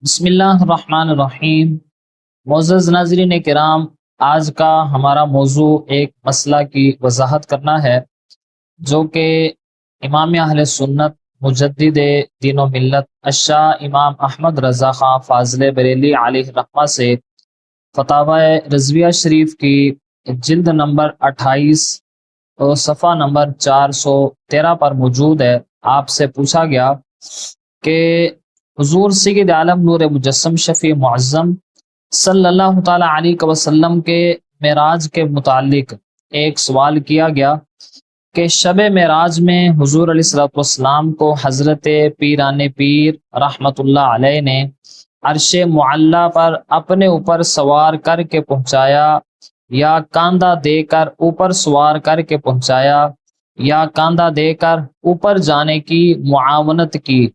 بسم اللہ الرحمن الرحیم۔ معزز ناظرین کرام، آج کا ہمارا موضوع ایک مسئلہ کی وضاحت کرنا ہے جو کہ امام اہل سنت مجدد دین و ملت الشاہ امام احمد رضا خان فاضل بریلی علیہ الرحمہ سے فتاوی رضویہ شریف کی جلد نمبر 28 اور صفحہ نمبر 413 پر موجود ہے۔ آپ سے پوچھا گیا کہ حضور سید عالم نور مجسم شفیع معظم صلی اللہ تعالی علیہ وسلم کے معراج کے متعلق ایک سوال کیا گیا کہ شب معراج میں حضور علیہ الصلوۃ والسلام کو حضرت پیران پیر رحمت اللہ علیہ نے عرش معلی پر اپنے اوپر سوار کر کے پہنچایا یا کاندھا دے کر اوپر سوار کر کے پہنچایا یا کاندھا دے کر اوپر جانے کی معاونت کی،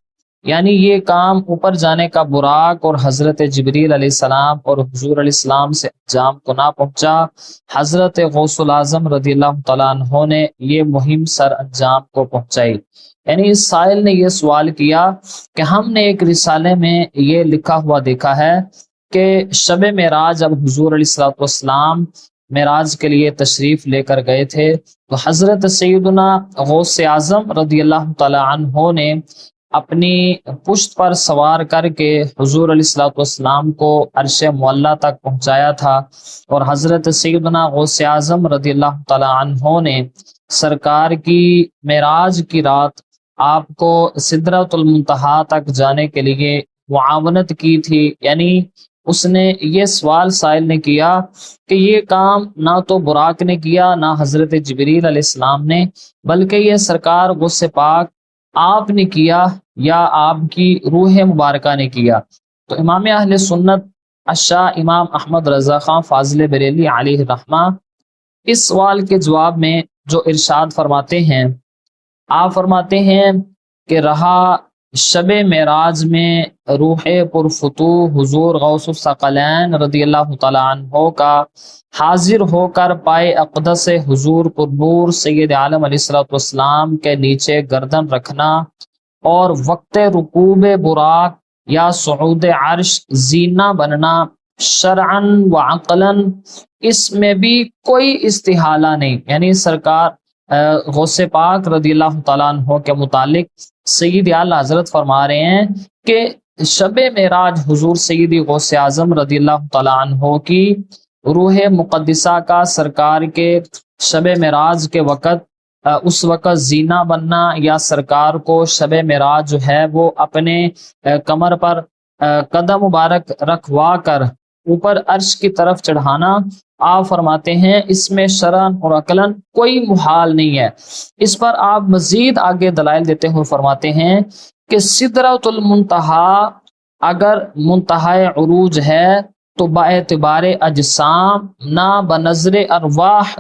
یعنی یہ کام اوپر جانے کا براق اور حضرت جبریل علیہ السلام اور حضور علیہ السلام سے انجام کو نہ پہنچا۔ حضرت غوث الاعظم رضی اللہ تعالیٰ عنہ نے یہ مہم سر انجام کو پہنچائی۔ یعنی اس سائل نے یہ سوال کیا کہ ہم نے ایک رسالے میں یہ لکھا ہوا دیکھا ہے کہ شب معراج اب حضور علیہ السلام معراج کے لیے تشریف لے کر گئے تھے، تو حضرت سیدنا غوث اعظم رضی اللہ تعالیٰ عنہ نے اپنی پشت پر سوار کر کے حضور علیہ السلام کو عرش معلی تک پہنچایا تھا، اور حضرت سیدنا غوث اعظم رضی اللہ تعالیٰ عنہ نے سرکار کی معراج کی رات آپ کو سدرۃ المنتہا تک جانے کے لیے معاونت کی تھی۔ یعنی اس نے یہ سوال سائل نے کیا کہ یہ کام نہ تو براق نے کیا نہ حضرت جبریل علیہ السلام نے، بلکہ یہ سرکار غوث پاک آپ نے کیا یا آپ کی روح مبارکہ نے کیا۔ تو امام اہل سنت الشاہ امام احمد رضا خان فاضل بریلی علیہ الرحمہ اس سوال کے جواب میں جو ارشاد فرماتے ہیں، آپ فرماتے ہیں کہ رہا شب معراج میں روح پرفتوح حضور غوث الثقلین رضی اللہ تعالیٰ عنہ کا حاضر ہو کر پائے اقدس حضور پرنور سید عالم علیہ السلام کے نیچے گردن رکھنا اور وقت رکوب براق یا صعود عرش زینہ بننا شرعن و عقلاً اس میں بھی کوئی استحالہ نہیں۔ یعنی سرکار غوث پاک رضی اللہ تعالیٰ عنہ کے متعلق سید اعلیٰ حضرت فرما رہے ہیں کہ شب معراج حضور سیدی غوث اعظم رضی اللہ تعالیٰ عنہ کی روح مقدسہ کا سرکار کے شب معراج کے وقت اس وقت زینہ بننا یا سرکار کو شب معراج جو ہے وہ اپنے کمر پر قدم مبارک رکھوا کر اوپر عرش کی طرف چڑھانا، آپ فرماتے ہیں اس میں شرعن اور عقلاً کوئی محال نہیں ہے۔ اس پر آپ مزید آگے دلائل دیتے ہوئے فرماتے ہیں کہ سدرۃ المنتہا اگر منتہا عروج ہے تو باعتبار اجسام نہ بنظر ارواح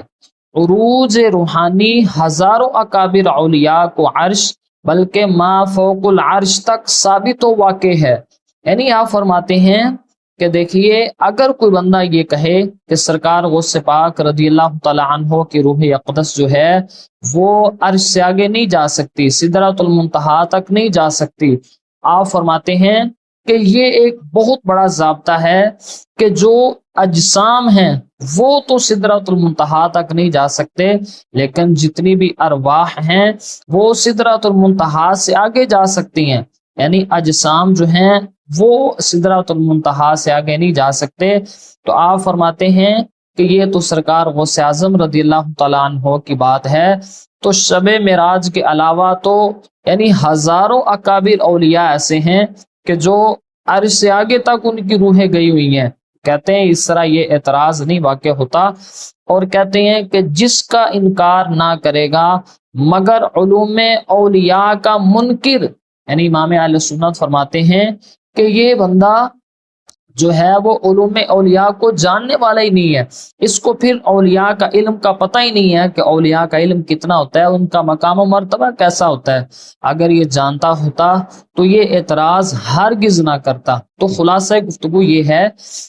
عروج روحانی ہزاروں اکابر اولیاء کو عرش بلکہ ما فوق العرش تک ثابت و واقع ہے۔ یعنی آپ فرماتے ہیں کہ دیکھیے اگر کوئی بندہ یہ کہے کہ سرکار غوث پاک رضی اللہ تعالیٰ عنہ کی روح اقدس جو ہے وہ عرش سے آگے نہیں جا سکتی، سدرۃ المنتہا تک نہیں جا سکتی، آپ فرماتے ہیں کہ یہ ایک بہت بڑا ضابطہ ہے کہ جو اجسام ہیں وہ تو سدرۃ المنتہا تک نہیں جا سکتے، لیکن جتنی بھی ارواح ہیں وہ سدرۃ المنتہا سے آگے جا سکتی ہیں۔ یعنی اجسام جو ہیں وہ سدرۃ المنتہا سے آگے نہیں جا سکتے۔ تو آپ فرماتے ہیں کہ یہ تو سرکار غوث اعظم رضی اللہ تعالیٰ عنہ کی بات ہے، تو شب معراج کے علاوہ تو یعنی ہزاروں اکابر اولیاء ایسے ہیں کہ جو عرش سے آگے تک ان کی روحیں گئی ہوئی ہیں۔ کہتے ہیں اس طرح یہ اعتراض نہیں واقع ہوتا، اور کہتے ہیں کہ جس کا انکار نہ کرے گا مگر علوم اولیاء کا منکر، یعنی امام اہل سنت فرماتے ہیں کہ یہ بندہ جو ہے وہ علوم اولیاء کو جاننے والا ہی نہیں ہے، اس کو پھر اولیاء کا علم کا پتہ ہی نہیں ہے کہ اولیاء کا علم کتنا ہوتا ہے، ان کا مقام و مرتبہ کیسا ہوتا ہے۔ اگر یہ جانتا ہوتا تو یہ اعتراض ہرگز نہ کرتا۔ تو خلاصہ گفتگو یہ ہے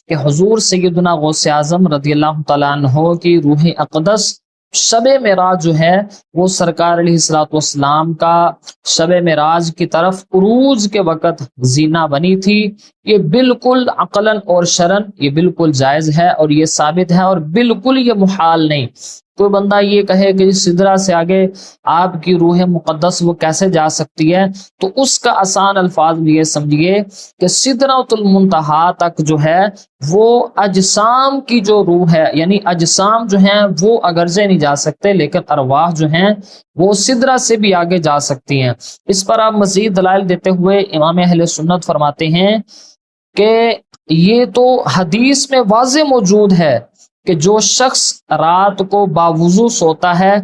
کہ حضور سیدنا غوث اعظم رضی اللہ تعالیٰ عنہ کی روح اقدس شب معراج جو ہے وہ سرکار علیہ الصلوۃ والسلام کا شب معراج کی طرف عروج کے وقت زینہ بنی تھی۔ یہ بالکل عقلاً اور شرعاً یہ بالکل جائز ہے اور یہ ثابت ہے، اور بالکل یہ محال نہیں۔ کوئی بندہ یہ کہے کہ سدرہ سے آگے آپ کی روح مقدس وہ کیسے جا سکتی ہے، تو اس کا آسان الفاظ میں یہ سمجھیے کہ سدرۃ المنتہا تک جو ہے وہ اجسام کی جو روح ہے، یعنی اجسام جو ہیں وہ اگرچہ نہیں جا سکتے، لیکن ارواح جو ہیں وہ سدرہ سے بھی آگے جا سکتی ہیں۔ اس پر آپ مزید دلائل دیتے ہوئے امام اہل سنت فرماتے ہیں کہ یہ تو حدیث میں واضح موجود ہے کہ جو شخص رات کو باوضو سوتا ہے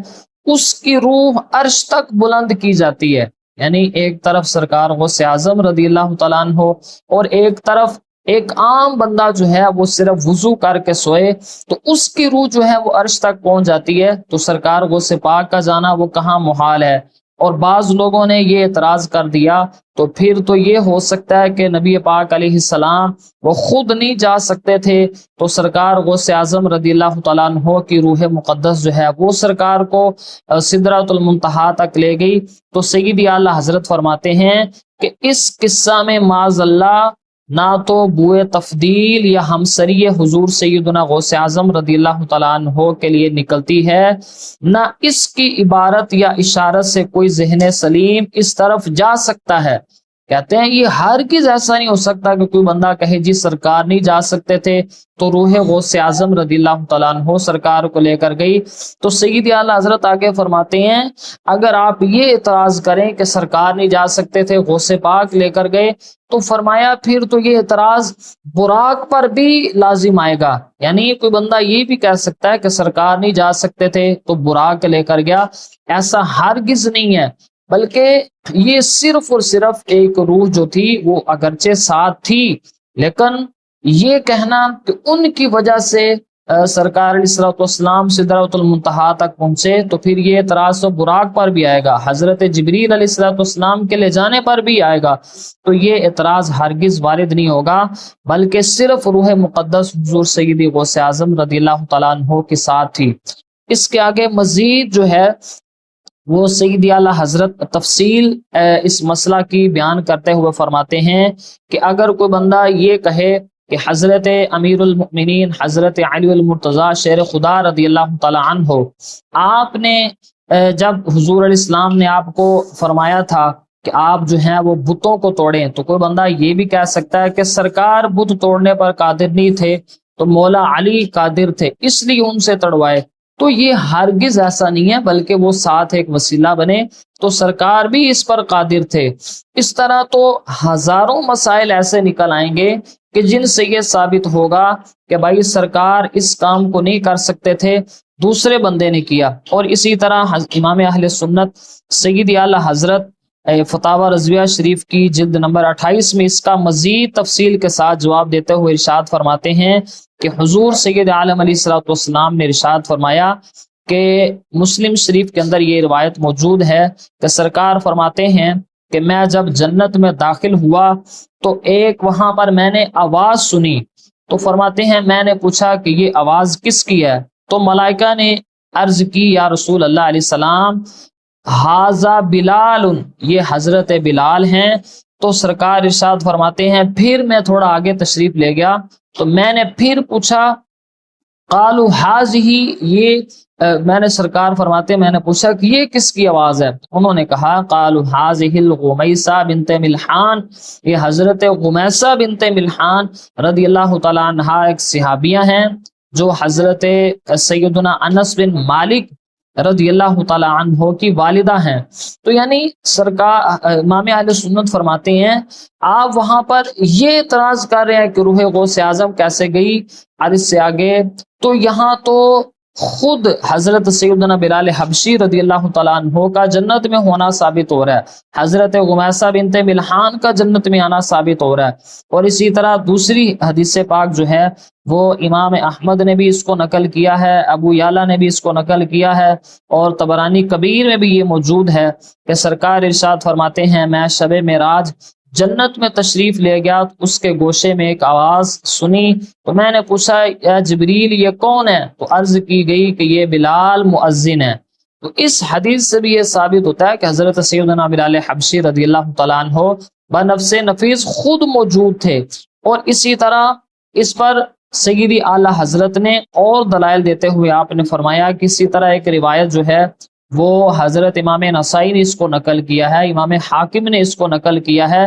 اس کی روح عرش تک بلند کی جاتی ہے، یعنی ایک طرف سرکار غوث اعظم رضی اللہ تعالیٰ عنہ اور ایک طرف ایک عام بندہ جو ہے وہ صرف وضو کر کے سوئے تو اس کی روح جو ہے وہ عرش تک پہنچ جاتی ہے۔ تو سرکار غوث پاک کا جانا وہ کہاں محال ہے؟ اور بعض لوگوں نے یہ اعتراض کر دیا تو پھر تو یہ ہو سکتا ہے کہ نبی پاک علیہ السلام وہ خود نہیں جا سکتے تھے تو سرکار غوث اعظم رضی اللہ تعالیٰ عنہ کی روح مقدس جو ہے وہ سرکار کو سدرۃ المنتہا تک لے گئی۔ تو سیدی اعلیٰ حضرت فرماتے ہیں کہ اس قصہ میں معاذ اللہ نہ تو بوئے تفضیل یا ہمسری حضور سیدنا غوث اعظم رضی اللہ تعالیٰ عنہ کے لیے نکلتی ہے، نہ اس کی عبارت یا اشارت سے کوئی ذہن سلیم اس طرف جا سکتا ہے۔ کہتے ہیں یہ ہرگز ایسا نہیں ہو سکتا کہ کوئی بندہ کہے جی سرکار نہیں جا سکتے تھے تو روح غوث اعظم رضی اللہ تعالیٰ عنہ سرکار کو لے کر گئی۔ تو سید اعلیٰ حضرت آگے فرماتے ہیں اگر آپ یہ اعتراض کریں کہ سرکار نہیں جا سکتے تھے غوث پاک لے کر گئے تو فرمایا پھر تو یہ اعتراض براق پر بھی لازم آئے گا، یعنی کوئی بندہ یہ بھی کہہ سکتا ہے کہ سرکار نہیں جا سکتے تھے تو براق لے کر گیا، ایسا ہرگز نہیں ہے، بلکہ یہ صرف اور صرف ایک روح جو تھی وہ اگرچہ ساتھ تھی، لیکن یہ کہنا کہ ان کی وجہ سے سرکار علیہ السلام سدرۃ المنتہا تک پہنچے تو پھر یہ اعتراض تو براق پر بھی آئے گا، حضرت جبریل علیہ السلام کے لے جانے پر بھی آئے گا، تو یہ اعتراض ہرگز وارد نہیں ہوگا، بلکہ صرف روح مقدس حضور سیدی غوث اعظم رضی اللہ تعالیٰ عنہ کے ساتھ تھی۔ اس کے آگے مزید جو ہے وہ سیدی اعلیٰ حضرت تفصیل اس مسئلہ کی بیان کرتے ہوئے فرماتے ہیں کہ اگر کوئی بندہ یہ کہے کہ حضرت امیر المؤمنین حضرت علی المرتضیٰ شیر خدا رضی اللہ تعالیٰ عنہ آپ نے جب حضور علیہ السلام نے آپ کو فرمایا تھا کہ آپ جو ہیں وہ بتوں کو توڑیں، تو کوئی بندہ یہ بھی کہہ سکتا ہے کہ سرکار بت توڑنے پر قادر نہیں تھے تو مولا علی قادر تھے اس لیے ان سے تڑوائے، تو یہ ہرگز ایسا نہیں ہے، بلکہ وہ ساتھ ایک وسیلہ بنے تو سرکار بھی اس پر قادر تھے۔ اس طرح تو ہزاروں مسائل ایسے نکل آئیں گے کہ جن سے یہ ثابت ہوگا کہ بھائی سرکار اس کام کو نہیں کر سکتے تھے، دوسرے بندے نے کیا۔ اور اسی طرح امام اہل سنت سید اعلیٰ حضرت فتاوی رضویہ شریف کی جلد نمبر 28 میں اس کا مزید تفصیل کے ساتھ جواب دیتے ہوئے ارشاد فرماتے ہیں کہ حضور سید عالم علیہ السلام نے ارشاد فرمایا کہ مسلم شریف کے اندر یہ روایت موجود ہے کہ سرکار فرماتے ہیں کہ میں جب جنت میں داخل ہوا تو ایک وہاں پر میں نے آواز سنی، تو فرماتے ہیں میں نے پوچھا کہ یہ آواز کس کی ہے، تو ملائکہ نے عرض کی یا رسول اللہ علیہ السلام ہاذا بلال، یہ حضرت بلال ہیں۔ تو سرکار ارشاد فرماتے ہیں پھر میں تھوڑا آگے تشریف لے گیا تو میں نے پھر پوچھا قالوا ہذہ، یہ میں نے سرکار فرماتے میں نے پوچھا کہ یہ کس کی آواز ہے، انہوں نے کہا قالوا ہذہ الغمیسہ بنت ملحان، یہ حضرت غمیسہ بنت ملحان رضی اللہ تعالیٰ عنہا ایک صحابیہ ہیں جو حضرت سیدنا انس بن مالک رضی اللہ تعالیٰ عنہ کی والدہ ہیں۔ تو یعنی سرکار امام اہل سنت فرماتے ہیں آپ وہاں پر یہ اعتراض کر رہے ہیں کہ روح غوث اعظم کیسے گئی عرش سے آگے، تو یہاں تو خود حضرت سیدنا بلال حبشی رضی اللہ تعالیٰ عنہ کا جنت میں ہونا ثابت ہو رہا ہے، حضرت غمیسہ بنت ملحان کا جنت میں آنا ثابت ہو رہا ہے، اور اسی طرح دوسری حدیث پاک جو ہے وہ امام احمد نے بھی اس کو نقل کیا ہے، ابو یعلا نے بھی اس کو نقل کیا ہے، اور طبرانی کبیر میں بھی یہ موجود ہے کہ سرکار ارشاد فرماتے ہیں میں شب معراج جنت میں تشریف لے گیا تو اس کے گوشے میں ایک آواز سنی، تو میں نے پوچھا یا جبریل یہ کون ہے؟ تو عرض کی گئی کہ یہ بلال مؤذن ہے۔ تو اس حدیث سے بھی یہ ثابت ہوتا ہے کہ حضرت سیدنا بلال حبشی رضی اللہ تعالیٰ عنہ بنفس نفیس خود موجود تھے، اور اسی طرح اس پر سیدی اعلیٰ حضرت نے اور دلائل دیتے ہوئے آپ نے فرمایا کہ اسی طرح ایک روایت جو ہے وہ حضرت امام نسائی نے اس کو نقل کیا ہے، امام حاکم نے اس کو نقل کیا ہے،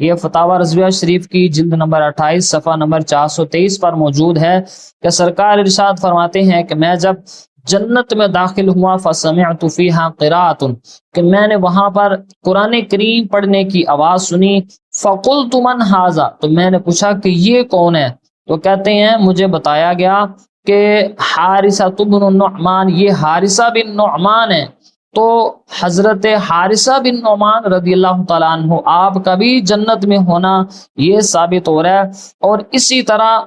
یہ فتاوی رضویہ شریف کی جلد نمبر 28 صفحہ نمبر 423 پر موجود ہے کہ سرکار ارشاد فرماتے ہیں کہ میں جب جنت میں داخل ہوا فسمعت فیہا قراءۃ، کہ میں نے وہاں پر قرآن کریم پڑھنے کی آواز سنی، فقلت من ھذا، تو میں نے پوچھا کہ یہ کون ہے؟ تو کہتے ہیں مجھے بتایا گیا کہ حارثہ بن النعمان، یہ حارثہ بن نعمان ہے۔ تو حضرت حارثہ بن نعمان رضی اللہ تعالیٰ عنہ آپ کا بھی جنت میں ہونا یہ ثابت ہو رہا ہے، اور اسی طرح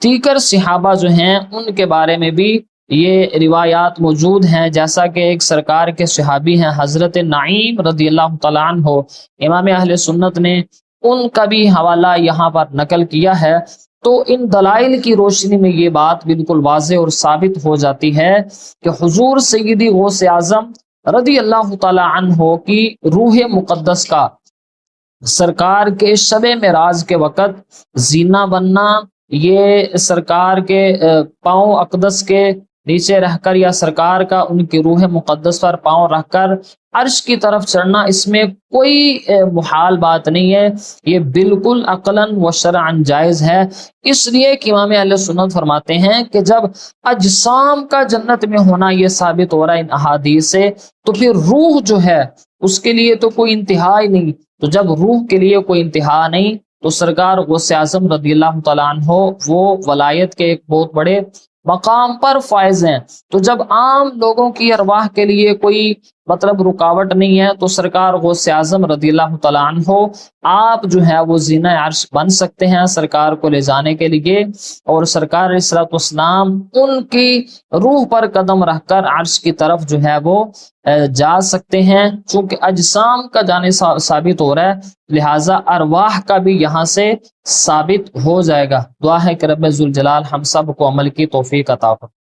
دیگر صحابہ جو ہیں ان کے بارے میں بھی یہ روایات موجود ہیں، جیسا کہ ایک سرکار کے صحابی ہیں حضرت نعیم رضی اللہ تعالیٰ عنہ، امام اہل سنت نے ان کا بھی حوالہ یہاں پر نقل کیا ہے۔ تو ان دلائل کی روشنی میں یہ بات بالکل واضح اور ثابت ہو جاتی ہے کہ حضور سیدی غوث اعظم رضی اللہ تعالی عنہ کی روح مقدس کا سرکار کے شب معراج کے وقت زینہ بننا، یہ سرکار کے پاؤں اقدس کے نیچے رہ کر یا سرکار کا ان کی روح مقدس پر پاؤں رکھ کر عرش کی طرف چڑھنا، اس میں کوئی محال بات نہیں ہے، یہ بالکل عقلاً و شرعاً جائز ہے۔ اس لیے کہ امام اہل سنت فرماتے ہیں کہ جب اجسام کا جنت میں ہونا یہ ثابت ہو رہا ہے ان احادیث سے، تو پھر روح جو ہے اس کے لیے تو کوئی انتہا ہی نہیں۔ تو جب روح کے لیے کوئی انتہا نہیں تو سرکار غوث اعظم رضی اللہ تعالیٰ عنہ وہ ولایت کے ایک بہت بڑے مقام پر فائز ہیں۔ تو جب عام لوگوں کی ارواح کے لیے کوئی رکاوٹ نہیں ہے تو سرکار غوث اعظم رضی اللہ تعالیٰ عنہ آپ جو ہے وہ زینہ عرش بن سکتے ہیں سرکار کو لے جانے کے لیے، اور سرکار علیہ الصلوۃ والسلام ان کی روح پر قدم رکھ کر عرش کی طرف جو ہے وہ جا سکتے ہیں۔ چونکہ اجسام کا جانے ثابت ہو رہا ہے، لہٰذا ارواح کا بھی یہاں سے ثابت ہو جائے گا۔ دعا ہے کہ رب ذوالجلال ہم سب کو عمل کی توفیق عطا فرمائے۔